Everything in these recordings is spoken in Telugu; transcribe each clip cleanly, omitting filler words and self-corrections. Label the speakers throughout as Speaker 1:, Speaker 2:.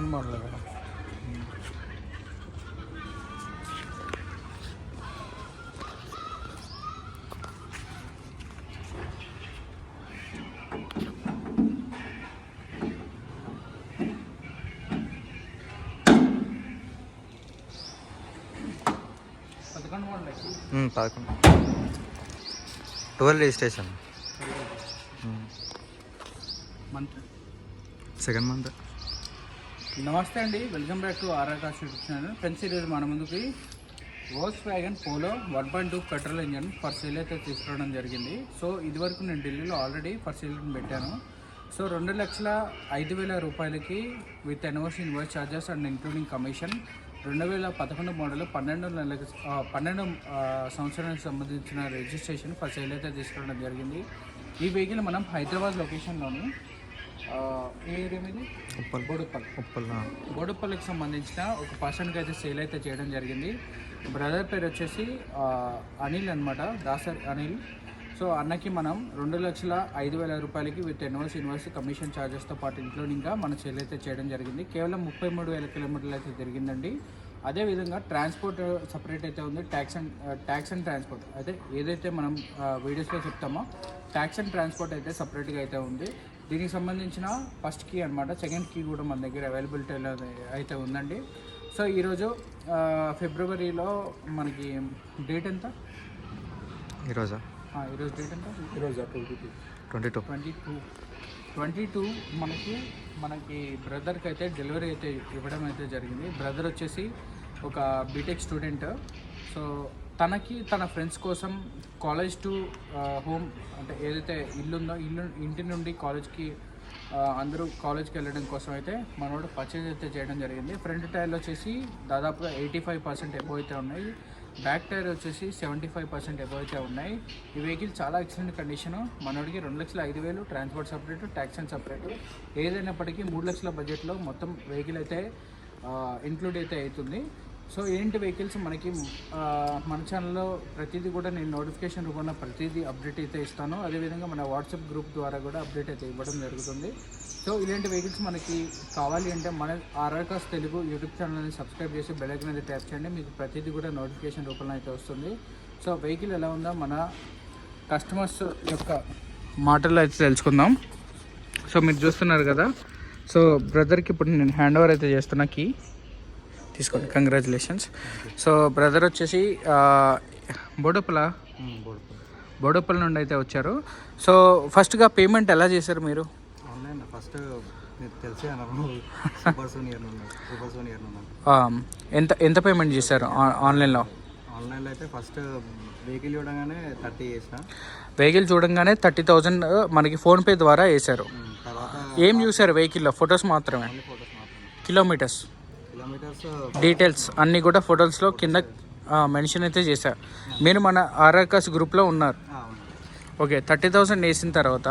Speaker 1: సెకండ్ మోడల్ కదా. Second model
Speaker 2: 12 registration
Speaker 1: month
Speaker 2: second month.
Speaker 1: నమస్తే అండి, welcome back to RR cars YouTube channel. Friends, ఈరోజు మన ముందుకి Volkswagen Polo 1.2 petrol engine for sale అయితే తీసుకురావడం జరిగింది. సో ఇదివరకు నేను ఢిల్లీలో ఆల్రెడీ ఫర్ సేల్ పెట్టాను. సో 2,05,000 రూపాయలకి with NOC invoice charges and including commission 2011 model 12 సంవత్సరానికి సంబంధించిన రిజిస్ట్రేషన్ ఫర్ సేల్ అయితే తీసుకురావడం జరిగింది. ఈ వెహికల్ మనం హైదరాబాద్ లొకేషన్లోని ఏ ఏరియా మీద బోడుప్పల్కి సంబంధించిన ఒక పర్సన్కి అయితే సేల్ అయితే చేయడం జరిగింది. బ్రదర్ పేరు వచ్చేసి అనిల్ అనమాట, దాసర్ అనిల్. సో అన్నకి మనం 2,05,000 రూపాయలకి విత్ ఇన్వాయిస్ కమిషన్ ఛార్జెస్తో పాటు ఇంక్లూడింగ్గా మన సేల్ అయితే చేయడం జరిగింది. కేవలం 33,000 కిలోమీటర్లు అయితే జరిగిందండి. అదేవిధంగా ట్రాన్స్పోర్ట్ సపరేట్ అయితే ఉంది. ట్యాక్స్ అండ్ ట్రాన్స్పోర్ట్ అయితే ఏదైతే మనం వీడియోస్లో చెప్తామో ట్యాక్స్ అండ్ ట్రాన్స్పోర్ట్ అయితే సపరేట్గా అయితే ఉంది. దీనికి సంబంధించిన ఫస్ట్ కీ అనమాట, సెకండ్ కీ కూడా మన దగ్గర అవైలబిలిటీలో అయితే ఉందండి. సో ఈరోజు ఫిబ్రవరిలో మనకి డేట్ ఎంత? ఈరోజు డేట్ ఎంత? ఈరోజు 22 మనకి బ్రదర్కి అయితే డెలివరీ అయితే ఇవ్వడం అయితే జరిగింది. బ్రదర్ వచ్చేసి ఒక బీటెక్ స్టూడెంట్. సో తన ఫ్రెండ్స్ కోసం కాలేజ్ టు హోమ్ అంటే ఏదైతే ఇల్లు ఉందో ఇంటి నుండి కాలేజ్కి అందరూ కాలేజ్కి వెళ్ళడం కోసం అయితే మనోడు పర్చేజ్ అయితే చేయడం జరిగింది. ఫ్రంట్ టైర్లు వచ్చేసి దాదాపుగా 85% ఎబోవ్ అయితే ఉన్నాయి. బ్యాక్ టైర్ వచ్చేసి 75% ఎబోవ్ అయితే ఉన్నాయి. ఈ వెహికల్ చాలా ఎక్సలెంట్ కండిషను. మనోడికి 2,05,000 transport separate, tax and separate. ఏదైనప్పటికీ 3 లక్షల బడ్జెట్లో మొత్తం వెహికల్ అయితే ఇంక్లూడ్ అయితే అవుతుంది. సో ఏంటి వెహికల్స్ మనకి మన ఛానల్లో ప్రతిదీ కూడా నేను నోటిఫికేషన్ రూపంలో ప్రతిదీ అప్డేట్ అయితే ఇస్తాను. అదేవిధంగా మన వాట్సాప్ గ్రూప్ ద్వారా కూడా అప్డేట్ అయితే ఇవ్వడం జరుగుతుంది. సో ఇలాంటి వెహికల్స్ మనకి కావాలి అంటే మన ఆర్ఆర్ కార్స్ తెలుగు యూట్యూబ్ ఛానల్ని సబ్స్క్రైబ్ చేసి బెల్ ఐకాన్ అయితే ట్యాప్ చేయండి. మీకు ప్రతిదీ కూడా నోటిఫికేషన్ రూపంలో అయితే వస్తుంది. సో వెహికల్ ఎలా ఉందో మన కస్టమర్స్ యొక్క మాటల్లో అయితే తెలుసుకుందాం. సో మీరు చూస్తున్నారు కదా, సో బ్రదర్కి ఇప్పుడు నేను హ్యాండ్ ఓవర్ అయితే చేస్తున్నా. కీ తీసుకోండి, కంగ్రాచులేషన్స్. సో బ్రదర్ వచ్చేసి బోడుప్పల్ నుండి అయితే వచ్చారు. సో ఫస్ట్గా పేమెంట్ ఎలా చేశారు మీరు?
Speaker 2: ఆన్లైన్ ఫస్ట్ తెలిసే
Speaker 1: ఎంత పేమెంట్ చేశారు ఆన్లైన్లో?
Speaker 2: ఆన్లైన్లో అయితే ఫస్ట్ వెహికల్ చూడగానే 30 చేసిన.
Speaker 1: వెహికల్ చూడంగానే 30,000 మనకి ఫోన్పే ద్వారా వేశారు. ఏం చూసారు వెహికల్లో? ఫొటోస్ మాత్రమే, కిలోమీటర్స్ డీటెయిల్స్ అన్నీ కూడా ఫొటోస్లో కింద మెన్షన్ అయితే చేశారు. మీరు మన ఆర్ఆర్ కార్స్ గ్రూప్లో ఉన్నారు. ఓకే, 30,000 వేసిన తర్వాత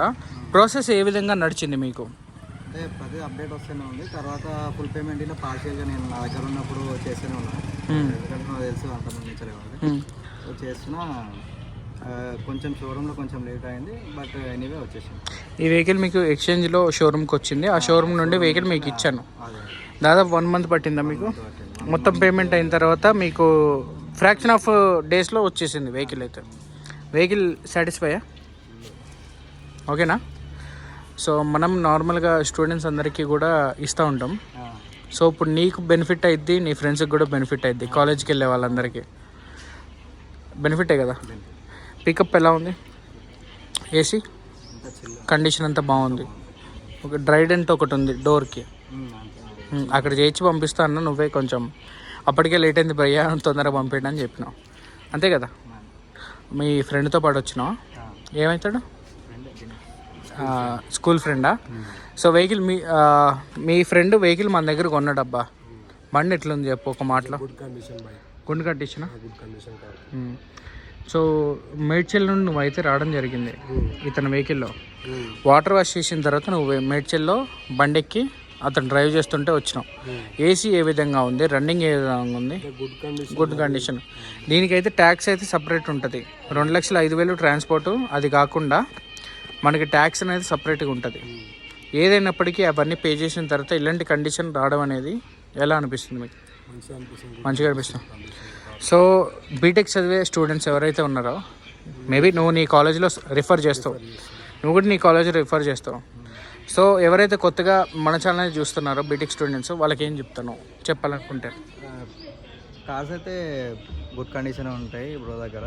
Speaker 1: ప్రాసెస్ ఏ విధంగా నడిచింది మీకు?
Speaker 2: అంటే ప్రతి అప్డేట్ వస్తూనే ఉంది. తర్వాత ఫుల్ పేమెంట్ ఇలా పార్షియల్గా నేను నా దగ్గర ఉన్నప్పుడు చేస్తూనే ఉన్నాను. ఎందుకంటే నాకు తెలుసు అంతమంది సో చేస్తున్నా. కొంచెం షోరూంలో కొంచెం లేట్ అయింది, బట్ ఎనీవే వచ్చేసింది.
Speaker 1: ఈ వెహికల్ మీకు ఎక్స్చేంజ్లో షోరూమ్కి వచ్చింది. ఆ షోరూమ్ నుండి వెహికల్ మీకు ఇచ్చాను. దాదాపు 1 మంత్ పట్టిందా మీకు? మొత్తం పేమెంట్ అయిన తర్వాత మీకు ఫ్రాక్షన్ ఆఫ్ డేస్లో వచ్చేసింది వెహికల్ అయితే. వెహికల్ సాటిస్ఫైయా? ఓకేనా? సో మనం నార్మల్గా స్టూడెంట్స్ అందరికీ కూడా ఇస్తూ ఉంటాం. సో ఇప్పుడు నీకు బెనిఫిట్ అయిద్ది, నీ ఫ్రెండ్స్కి కూడా బెనిఫిట్ అయిద్ది. కాలేజ్కి వెళ్ళే వాళ్ళందరికీ బెనిఫిటే కదా. పికప్ ఎలా ఉంది? ఏసీ కండిషన్ అంతా బాగుంది. ఒక డ్రైడెంట్ ఒకటి ఉంది డోర్కి, అక్కడ చేయించి పంపిస్తాను. నువ్వే కొంచెం అప్పటికే లేట్ అయింది భయ్యా, తొందరగా పంపేయండి అని చెప్పినావు, అంతే కదా? మీ ఫ్రెండ్తో పాటు వచ్చినావా? ఏమవుతాడు? స్కూల్ ఫ్రెండా? సో వెహికల్ మీ ఫ్రెండ్ వెహికల్ మన దగ్గర కొన్నాడబ్బా. బండి ఎట్లుంది చెప్పు ఒక మాటలో. Good condition. సో మేడ్చల్ నుండి నువ్వు అయితే రావడం జరిగింది ఇతని వెహికల్లో. వాటర్ వాష్ చేసిన తర్వాత నువ్వు మేడ్చల్లో బండి ఎక్కి అతను డ్రైవ్ చేస్తుంటే వచ్చినాం. ఏసీ ఏ విధంగా ఉంది? రన్నింగ్ ఏ విధంగా ఉంది? Good condition. దీనికైతే ట్యాక్స్ అయితే సపరేట్ ఉంటుంది. 2,05,000 ట్రాన్స్పోర్టు. అది కాకుండా మనకి ట్యాక్స్ అనేది సపరేట్గా ఉంటుంది. ఏదైనప్పటికీ అవన్నీ పే చేసిన తర్వాత ఇలాంటి కండిషన్ రావడం అనేది ఎలా అనిపిస్తుంది మీకు? మంచిగా అనిపిస్తుంది. సో బీటెక్ చదివే స్టూడెంట్స్ ఎవరైతే ఉన్నారో మేబీ నువ్వు నీ కాలేజీలో రిఫర్ చేస్తావు, నువ్వు కూడా నీ కాలేజీలో రిఫర్ చేస్తావు. సో ఎవరైతే కొత్తగా మన ఛానల్ చూస్తున్నారో బీటెక్ స్టూడెంట్స్ వాళ్ళకి ఏం చెప్తాను చెప్పాలనుకుంటే?
Speaker 2: కార్స్ అయితే గుడ్ కండిషన్ ఉంటాయి బ్రో దగ్గర.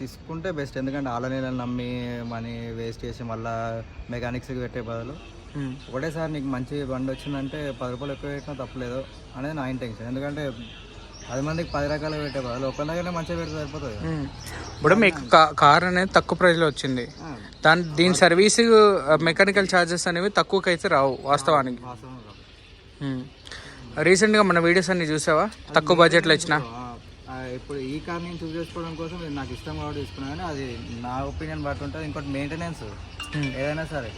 Speaker 2: తీసుకుంటే బెస్ట్. ఎందుకంటే ఆలనీళ్ళని నమ్మి మనీ వేస్ట్ చేసి మళ్ళీ మెకానిక్స్కి పెట్టే బదులు ఒకటేసారి నీకు మంచి బండి వచ్చిందంటే 10 రూపాయలు ఎక్కువ పెట్టినా తప్పలేదు అనేది నా ఇంటెన్షన్. ఎందుకంటే 10 మందికి 10 రకాలుగా పెట్టే బదులు ఒక దగ్గరనే మంచిగా పెడితే సరిపోతుంది.
Speaker 1: ఇప్పుడు మీకు కార్ అనేది తక్కువ ప్రైస్లో వచ్చింది, దీని సర్వీస్ మెకానికల్ ఛార్జెస్ అనేవి తక్కువకి అయితే రావు వాస్తవానికి. రీసెంట్గా మన వీడియోస్ అన్ని చూసావా తక్కువ బడ్జెట్లో ఇచ్చిన?
Speaker 2: ఇప్పుడు ఈ కార్ నేను చూస్ చేసుకోవడం కోసం నాకు ఇష్టం కాబట్టి తీసుకున్నాను, కానీ అది నా ఒపీనియన్ బట్టి ఉంటుంది. ఇంకోటి మెయింటెనెన్స్ ఏదైనా సరే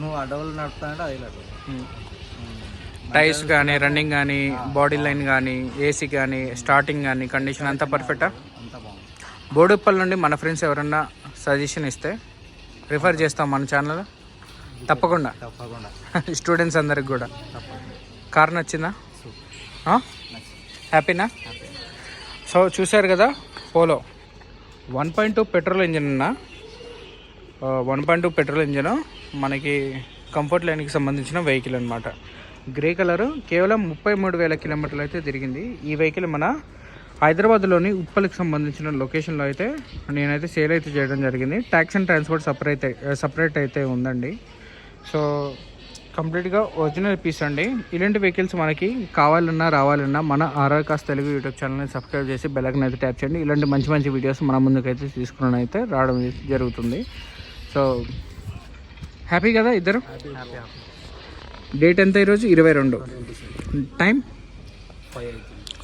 Speaker 2: నువ్వు అడవులు నడుపుతానంటే అది లేదు.
Speaker 1: టైర్స్ కానీ రన్నింగ్ కానీ బాడీ లైన్ కానీ ఏసీ కానీ స్టార్టింగ్ కానీ కండిషన్ అంతా పర్ఫెక్టా?
Speaker 2: అంతా బాగుంది.
Speaker 1: బోడుప్పల్ నుండి మన ఫ్రెండ్స్ ఎవరన్నా సజెషన్ ఇస్తే రిఫర్ చేస్తాం మన ఛానల్ తప్పకుండా. స్టూడెంట్స్ అందరికి కూడా. కార్ నచ్చిందా? హ్యాపీనా? సో చూశారు కదా, పోలో 1.2 పెట్రోల్ ఇంజిన్ ఉన్న 1.2 పెట్రోల్ ఇంజిన్ మనకి కంఫర్ట్ లైన్కి సంబంధించిన వెహికల్ అనమాట. గ్రే కలరు, కేవలం 33,000 కిలోమీటర్లు అయితే తిరిగింది. ఈ వెహికల్ మన హైదరాబాద్లోని ఉప్పల్కి సంబంధించిన లొకేషన్లో అయితే నేనైతే సేల్ అయితే చేయడం జరిగింది. ట్యాక్స్ అండ్ ట్రాన్స్పోర్ట్ సపరేట్ అయితే ఉందండి. సో కంప్లీట్గా ఒరిజినల్ పీస్ అండి. ఇలాంటి వెహికల్స్ మనకి కావాలన్నా రావాలన్నా మన ఆర్ఆర్ కాస్ట్ తెలుగు యూట్యూబ్ ఛానల్ని సబ్స్క్రైబ్ చేసి బెల్ ఐకాన్ అయితే ట్యాప్ చేయండి. ఇలాంటి మంచి మంచి వీడియోస్ మన ముందుకైతే తీసుకుని అయితే రావడం జరుగుతుంది. సో హ్యాపీ కదా ఇద్దరు? డేట్ ఎంత ఈరోజు? 22. టైం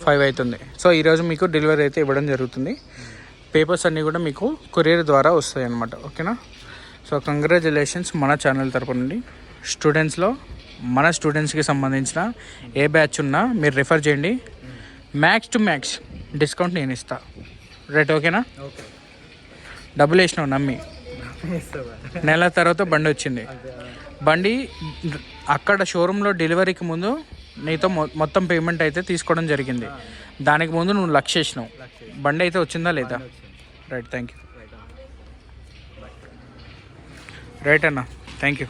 Speaker 1: 5 అవుతుంది. సో ఈరోజు మీకు డెలివరీ అయితే ఇవ్వడం జరుగుతుంది. పేపర్స్ అన్నీ కూడా మీకు కొరియర్ ద్వారా వస్తాయి అన్నమాట. ఓకేనా? సో కంగ్రాచులేషన్స్ మన ఛానల్ తరపు నుండి. స్టూడెంట్స్లో మన స్టూడెంట్స్కి సంబంధించిన ఏ బ్యాచ్ ఉన్నా మీరు రిఫర్ చేయండి. మ్యాక్స్ టు మ్యాక్స్ డిస్కౌంట్ నేను ఇస్తా. రైట్? ఓకేనా? డబ్బులు వేసినావు నమ్మి, నెల తర్వాత బండి వచ్చింది. బండి అక్కడ షోరూంలో డెలివరీకి ముందు నీతో మొత్తం పేమెంట్ అయితే తీసుకోవడం జరిగింది. దానికి ముందు నువ్వు లక్ష వేసినావు. బండి అయితే వచ్చిందా లేదా? Right, thank you. రైట్ అన్న, థ్యాంక్ యూ.